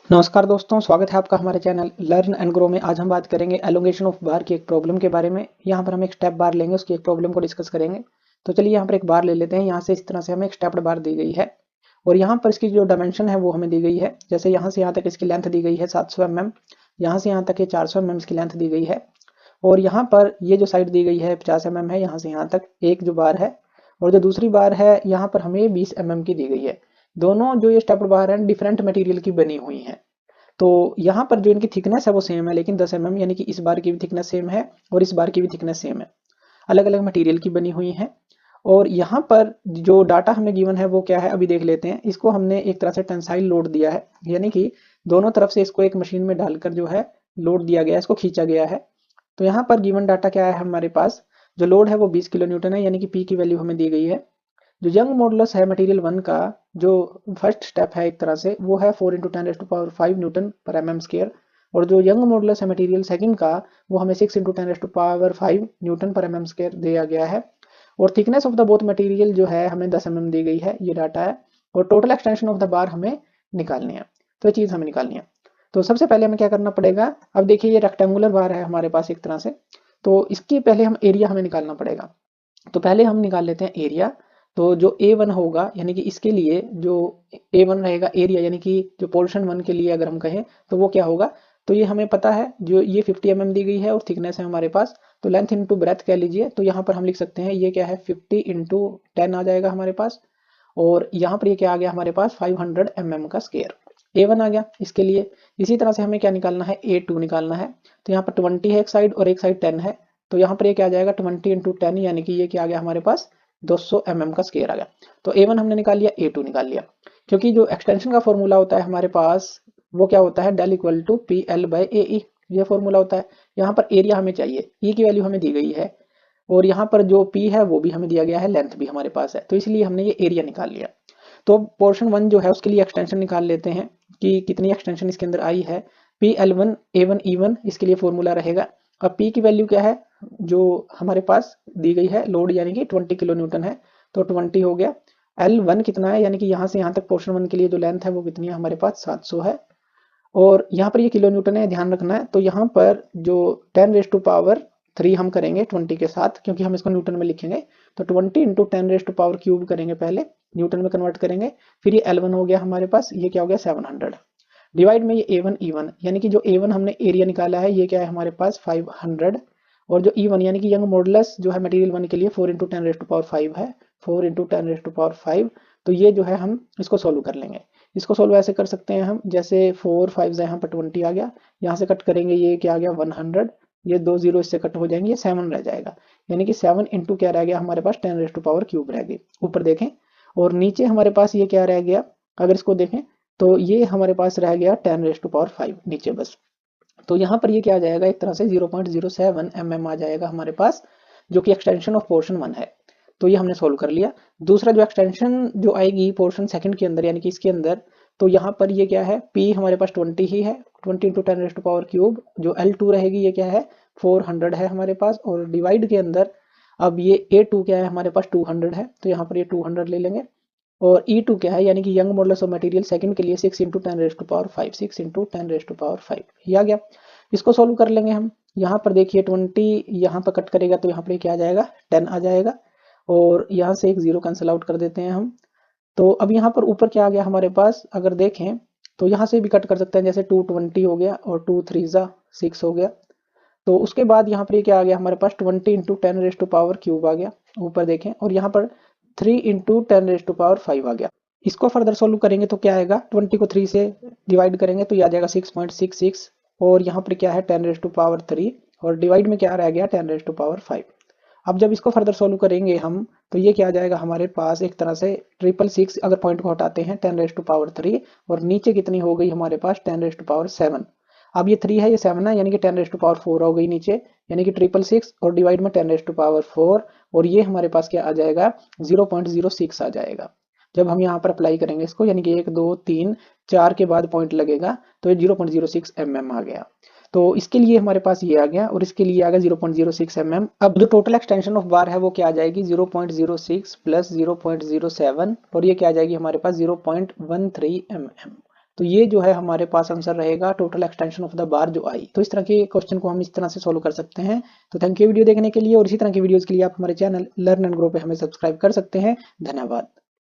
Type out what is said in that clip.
नमस्कार दोस्तों, स्वागत है आपका हमारे चैनल लर्न एंड ग्रो में। आज हम बात करेंगे एलोंगेशन ऑफ बार की एक प्रॉब्लम के बारे में। यहाँ पर हम एक स्टेप बार लेंगे, उसकी एक प्रॉब्लम को डिस्कस करेंगे। तो चलिए यहाँ पर एक बार ले लेते हैं। यहाँ से इस तरह से हमें एक स्टेप्ड बार दी गई है और यहाँ पर इसकी जो डायमेंशन है वो हमें दी गई है। जैसे यहाँ से यहाँ तक इसकी लेंथ दी गई है 700 mm, यहाँ से यहाँ तक ये 400 mm इसकी लेंथ दी गई है और यहाँ पर ये जो साइड दी गई है 50 mm है, यहाँ से यहाँ तक एक जो बार है और जो दूसरी बार है यहाँ पर हमें 20 mm की दी गई है। दोनों जो ये स्टेप्ड बार है डिफरेंट मटेरियल की बनी हुई है। तो यहाँ पर जो इनकी थिकनेस है वो सेम है, लेकिन 10 mm यानी कि इस बार की भी थिकनेस सेम है और इस बार की भी थिकनेस सेम है, अलग अलग मटेरियल की बनी हुई है। और यहाँ पर जो डाटा हमें गिवन है वो क्या है अभी देख लेते हैं। इसको हमने एक तरह से टेंसाइल लोड दिया है, यानी कि दोनों तरफ से इसको एक मशीन में डालकर जो है लोड दिया गया है, इसको खींचा गया है। तो यहाँ पर गिवन डाटा क्या है हमारे पास, जो लोड है वो 20 किलो न्यूटन है, यानी कि पी की वैल्यू हमें दी गई है। जो यंग मॉडुलस है मटेरियल 1 का, जो फर्स्ट स्टेप है एक तरह से, वो है 4 × 10⁵ न्यूटन पर mm स्क्वायर। और जो यंग मॉडुलस है मटेरियल सेकंड का, वो हमें 6 × 10⁵ न्यूटन पर mm स्क्वायर दिया गया है। और thickness of the both material जो है हमें 10 mm दी गई है, ये डाटा है। और total extension of the bar हमें निकालनी है, तो ये चीज़ हमें निकालनी है। तो सबसे पहले हमें क्या करना पड़ेगा, अब देखिए ये रेक्टेंगुलर बार है हमारे पास एक तरह से, तो इसके पहले हम एरिया हमें निकालना पड़ेगा। तो पहले हम निकाल लेते हैं एरिया। तो जो A1 होगा, यानी कि इसके लिए जो A1 रहेगा एरिया, यानी कि जो पोर्शन 1 के लिए अगर हम कहें तो वो क्या होगा, तो ये हमें पता है, जो ये 50 mm दी गई है और थिकनेस है हमारे पास, तो लेंथ इंटू ब्रेथ कह लीजिए। तो यहाँ पर हम लिख सकते हैं ये क्या है 50 × 10 आ जाएगा हमारे पास। और यहाँ पर ये क्या आ गया हमारे पास 500 mm का स्क्वायर, A1 आ गया इसके लिए। इसी तरह से हमें क्या निकालना है, A2 निकालना है। तो यहाँ पर 20 है एक साइड और एक साइड 10 है, तो यहाँ पर ये क्या आ जाएगा 20 × 10, यानी कि ये क्या आ गया हमारे पास 200 mm का स्क्वायर आ गया। तो A1 हमने निकाल लिया, A2 निकाल लिया। क्योंकि जो एक्सटेंशन का फॉर्मूला होता है हमारे पास वो क्या होता है, डेल इक्वल टू PL/AE, ये फॉर्मूला होता है। यहाँ पर एरिया हमें चाहिए, E की वैल्यू हमें दी गई है और यहाँ पर जो P है वो भी हमें दिया गया है, लेंथ भी हमारे पास है, तो इसलिए हमने ये एरिया निकाल लिया। तो पोर्शन 1 जो है उसके लिए एक्सटेंशन निकाल लेते हैं कि कितनी एक्सटेंशन इसके अंदर आई है। PL1A1E1 इसके लिए फॉर्मूला रहेगा। अब P की वैल्यू क्या है, जो हमारे पास दी गई है लोड, यानी कि 20 किलो न्यूटन है, तो 20 हो गया। L1 कितना है, यानी कि यहाँ से यहाँ तक पोर्शन 1 के लिए जो लेंथ है वो कितनी है हमारे पास 700 है। और यहाँ पर ये किलो न्यूटन है, ध्यान रखना है। तो यहाँ पर जो 10⁻³ हम करेंगे 20 के साथ, क्योंकि हम इसको न्यूटन में लिखेंगे। तो 20 × 10⁻³ करेंगे, पहले न्यूटन में कन्वर्ट करेंगे। फिर ये L1 हो गया हमारे पास, ये क्या हो गया 700 डिवाइड में ये A1E1, यानी कि जो A1 हमने एरिया निकाला है ये क्या है हमारे पास 500। और जो E1 यानी कि यंग मॉडुलस जो है मटेरियल 1 के लिए 4 × 10⁵ है, 4 × 10⁵। तो ये जो है हम इसको सोल्व कर लेंगे। इसको सोल्व ऐसे कर सकते हैं हम, जैसे 4 5 यहाँ पर 20 आ गया, यहाँ से कट करेंगे ये क्या आ गया 100, ये 2 0 इससे कट हो जाएंगे, ये 7 रह जाएगा। यानी कि 7 इंटू क्या रह गया हमारे पास 10⁻³ रह गई, ऊपर देखें। और नीचे हमारे पास ये क्या रह गया, अगर इसको देखें तो ये हमारे पास रह गया 10⁻5 नीचे बस। तो यहाँ पर ये क्या आ जाएगा, एक तरह से 0.07 mm आ जाएगा हमारे पास, जो कि एक्सटेंशन ऑफ पोर्शन 1 है। तो ये हमने सोल्व कर लिया। दूसरा जो एक्सटेंशन जो आएगी पोर्शन सेकंड के अंदर, यानी कि इसके अंदर, तो यहाँ पर ये क्या है, P हमारे पास 20 ही है, 20 × 10⁻³। जो L2 रहेगी ये क्या है 400 है हमारे पास। और डिवाइड के अंदर अब ये A2 क्या है हमारे पास 200 है, तो यहाँ पर ये 200 ले लेंगे। और E2 क्या है, यानी कि young modulus of material second के लिए 6 × 10⁻5, 6 × 10⁻5 ये आ गया। इसको सोल्व कर लेंगे हम। यहाँ पर देखिए 20 यहाँ पर कट करेगा तो यहाँ पर क्या आ जाएगा 10 आ जाएगा, और यहाँ से एक 0 कैंसिल आउट कर देते हैं हम। तो अब यहाँ पर ऊपर क्या आ गया हमारे पास, अगर देखें तो यहाँ से भी कट कर सकते हैं, जैसे 220 हो गया और 2 3 6 हो गया। तो उसके बाद यहाँ पर क्या आ गया हमारे पास 20 × 10⁻³ आ गया, ऊपर देखें। और यहाँ पर 3 × 10⁻5 आ गया। इसको फर्दर सोल्व करेंगे तो क्या आएगा, 20 को 3 से डिवाइड करेंगे तो ये आ जाएगा 6.66। और यहाँ पर क्या है 10⁻3 और डिवाइड में क्या रह गया 10⁻5। अब जब इसको फर्दर सोल्व करेंगे हम, तो ये क्या आ जाएगा हमारे पास, एक तरह से 666, अगर पॉइंट को हटाते हैं 10⁻3, और नीचे कितनी हो गई हमारे पास 10⁻7। अब ये 3 है ये 7 है, यानी कि 10⁻4 हो गई नीचे, यानी कि 666 और डिवाइड में 10⁻4, और ये हमारे पास क्या आ जाएगा 0.06 आ जाएगा। जब हम यहाँ पर अप्लाई करेंगे इसको, यानी कि 1 2 3 4 के बाद पॉइंट लगेगा, तो ये 0.06 mm आ गया। तो इसके लिए हमारे पास ये आ गया और इसके लिए आ गया 0.06 mm। अब जो टोटल एक्सटेंशन ऑफ बार है वो क्या आ जाएगी 0.06 प्लस 0.07, और ये क्या आ जाएगी हमारे पास 0.13 mm। तो ये जो है हमारे पास आंसर रहेगा total extension of the bar जो आई। तो इस तरह के क्वेश्चन को हम इस तरह से सोल्व कर सकते हैं। तो थैंक यू वीडियो देखने के लिए, और इसी तरह की वीडियोस के लिए आप हमारे चैनल लर्न एंड ग्रो पे हमें सब्सक्राइब कर सकते हैं। धन्यवाद।